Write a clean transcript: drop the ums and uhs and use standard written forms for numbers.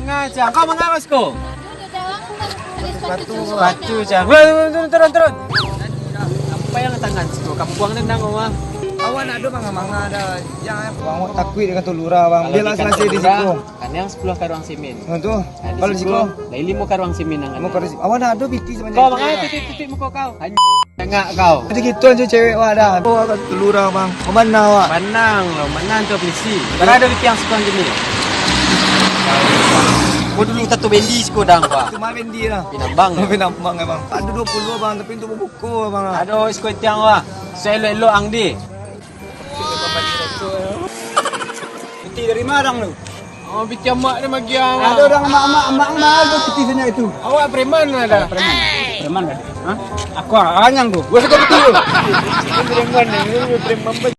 Ngajak, kau mengawas ko? Batu jang. Turun. Apa yang tangan siko? Kapuang nendang ko mah. Awan ada manga-manga ada. Yang bang takut dengan tulura bang. Dia langsung di situ. Kan yang 10 karuang simin. Tuh. Kalau situ, lai 5 karuang simin nang. awan ada biti sebenarnya. Kau mangai titik muka kau. Enggak kau. Jadi gitu aja cewek wadah. Oh, agak telura bang. Mana awak? Menang tu polisi. Berada di tiang sekolah gini. Gua dulu tato bendi sekodang pak. Cuma bendi lah. Pinambang. Pinambang emang. Ada 20 bang, tapi itu buku bang. Aduh, sekolah tiang wah. Saya elo ang di. Biti dari Marang lu. Oh, biti mak dia magiang. Ada orang mak ada petisannya itu. Awak preman ada. Preman kan? Hah? Aku anyang tuh. Gua suka betul. Preman.